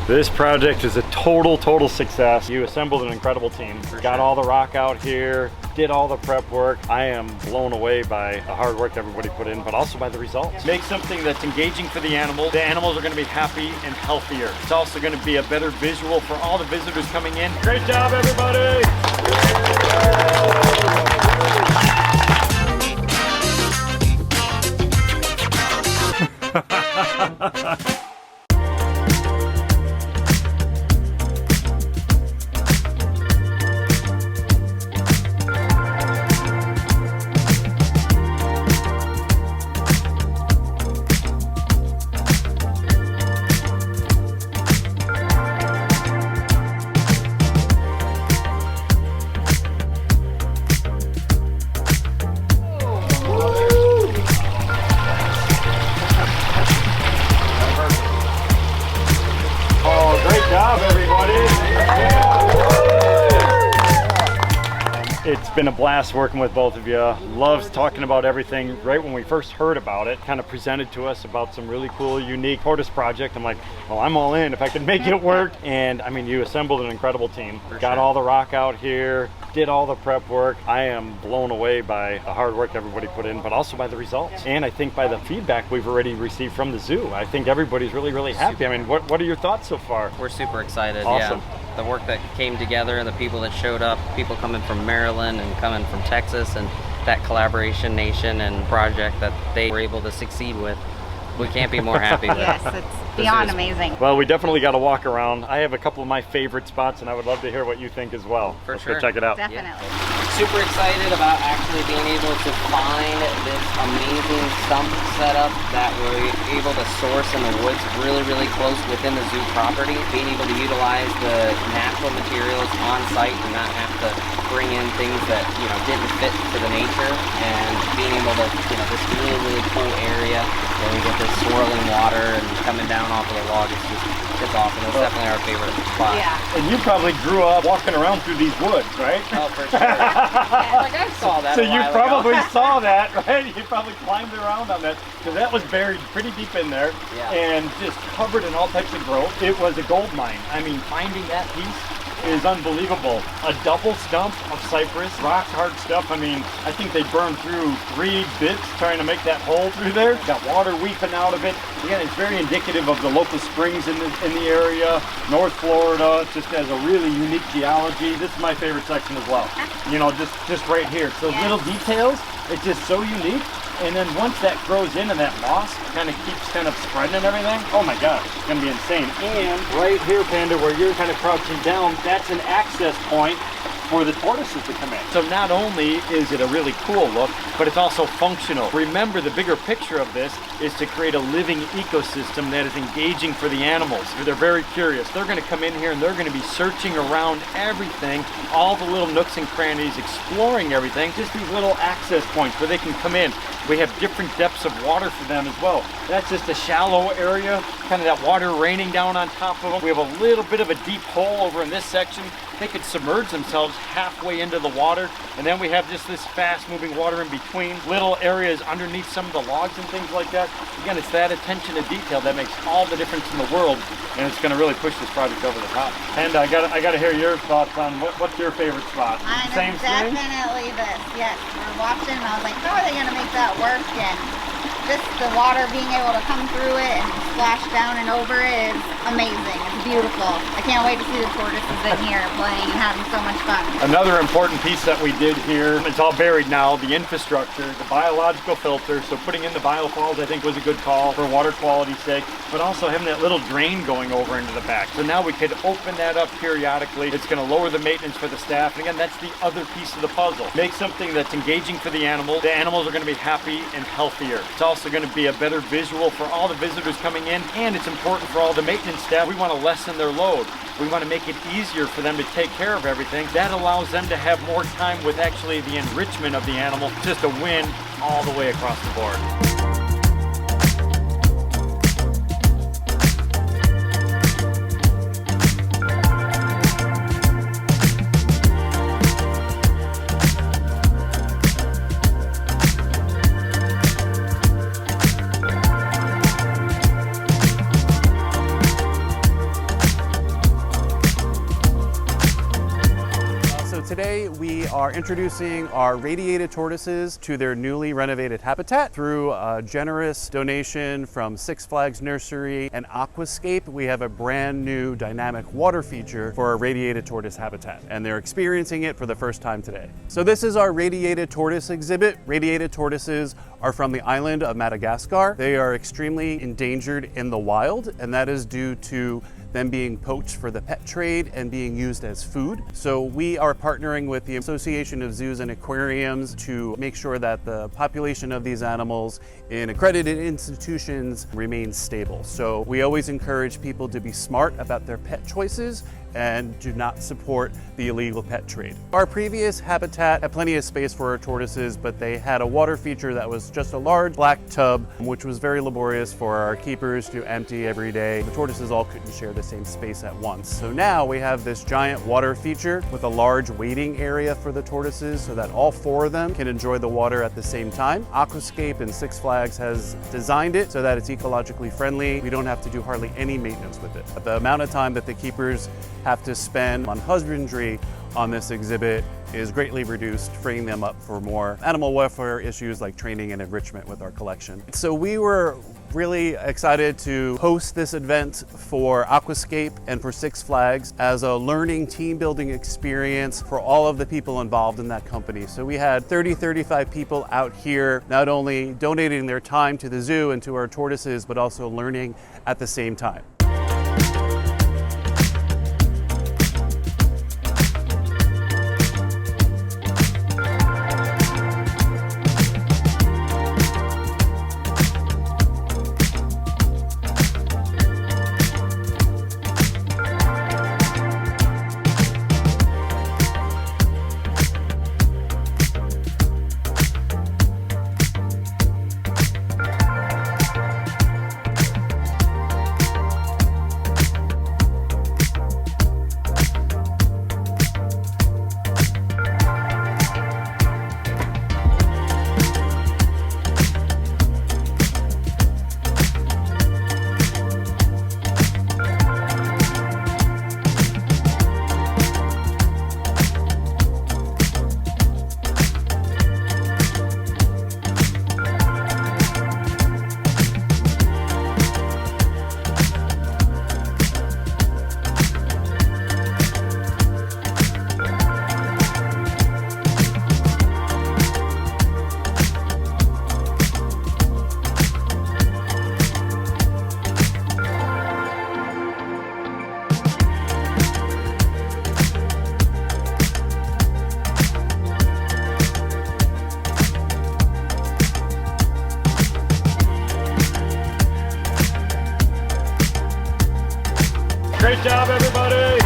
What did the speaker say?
This project is a total success. You assembled an incredible team. Got all the rock out here, did all the prep work. I am blown away by the hard work everybody put in, but also by the results. Make something that's engaging for the animals. The animals are gonna be happy and healthier. It's also gonna be a better visual for all the visitors coming in. Great job, everybody! It's been a blast working with both of you. Loves talking about everything. Right when we first heard about it, kind of presented to us about some really cool, unique tortoise project. I'm like, well, I'm all in if I can make it work. And I mean, you assembled an incredible team. Got all the rock out here, did all the prep work. I am blown away by the hard work everybody put in, but also by the results. And I think by the feedback we've already received from the zoo. I think everybody's really happy. I mean, what are your thoughts so far? We're super excited. Awesome. Yeah. The work that came together and the people that showed up, people coming from Maryland and coming from Texas, and that collaboration nation and project that they were able to succeed with. We can't be more happy with. Yes, it's beyond amazing. Well, we definitely got to walk around. I have a couple of my favorite spots, and I would love to hear what you think as well. For Let's sure. go check it out. Definitely. Yeah. Super excited about actually being able to find this amazing stump setup that we're able to source in the woods really close within the zoo property. Being able to utilize the natural materials on site and not have to bring in things that, you know, didn't fit for the nature, and being able to, you know, this really cool area where we get this swirling water and coming down off of the log. It's awesome. It's definitely our favorite spot. Yeah. And you probably grew up walking around through these woods, right? Oh, for sure. Yeah, like I saw that. So a you while probably ago. saw that, right? You probably climbed around on that, because that was buried pretty deep in there, Yeah. and just covered in all types of growth. It was a gold mine. I mean, finding that piece is unbelievable. A double stump of cypress, rock hard stuff. I mean, I think they burned through 3 bits trying to make that hole through there. Got water weeping out of it. Again, it's very indicative of the local springs in the area. North Florida just has a really unique geology. This is my favorite section as well. You know, just right here. So little details, it's just so unique. And then once that grows in and that moss kind of keeps kind of spreading and everything, oh my gosh, it's gonna be insane. And right here, Panda, where you're kind of crouching down, that's an access point for the tortoises to come in. So not only is it a really cool look, but it's also functional. Remember, the bigger picture of this is to create a living ecosystem that is engaging for the animals. They're very curious. They're gonna come in here and they're gonna be searching around everything, all the little nooks and crannies, exploring everything, just these little access points where they can come in. We have different depths of water for them as well. That's just a shallow area, kind of that water raining down on top of them. We have a little bit of a deep hole over in this section. They could submerge themselves halfway into the water, and then we have just this fast-moving water in between, little areas underneath some of the logs and things like that. Again, it's that attention to detail that makes all the difference in the world, and it's going to really push this project over the top. And I got to hear your thoughts on what's your favorite spot? Mine is definitely this. Yes, we're watching, and I was like, how are they going to make that work? And just the water being able to come through it and splash down and over it is amazing. It's beautiful. I can't wait to see the tortoises in here playing and having so much fun. Another important piece that we did here, it's all buried now, the infrastructure, the biological filter. So putting in the biofalls, I think, was a good call for water quality's sake, but also having that little drain going over into the back. So now we could open that up periodically. It's going to lower the maintenance for the staff. And again, that's the other piece of the puzzle. Make something that's engaging for the animals. The animals are going to be happy and healthier. It's also going to be a better visual for all the visitors coming in, and it's important for all the maintenance staff. We want to lessen their load. We want to make it easier for them to take care of everything. That allows them to have more time with actually the enrichment of the animal. Just a win all the way across the board. today we are introducing our radiated tortoises to their newly renovated habitat through a generous donation from Six Flags Nursery and Aquascape. We have a brand new dynamic water feature for our radiated tortoise habitat, and they're experiencing it for the first time today. So this is our radiated tortoise exhibit. Radiated tortoises are from the island of Madagascar. They are extremely endangered in the wild, and that is due to them being poached for the pet trade and being used as food. So we are partnering with the Association of Zoos and Aquariums to make sure that the population of these animals in accredited institutions remains stable. So we always encourage people to be smart about their pet choices and do not support the illegal pet trade. Our previous habitat had plenty of space for our tortoises, but they had a water feature that was just a large black tub, which was very laborious for our keepers to empty every day. The tortoises all couldn't share the same space at once. So now we have this giant water feature with a large waiting area for the tortoises so that all 4 of them can enjoy the water at the same time. Aquascape and Six Flags has designed it so that it's ecologically friendly. We don't have to do hardly any maintenance with it. But the amount of time that the keepers have to spend on husbandry on this exhibit is greatly reduced, freeing them up for more animal welfare issues like training and enrichment with our collection. So we were really excited to host this event for Aquascape and for Six Flags as a learning team building experience for all of the people involved in that company. So we had 35 people out here, not only donating their time to the zoo and to our tortoises, but also learning at the same time. Great job, everybody!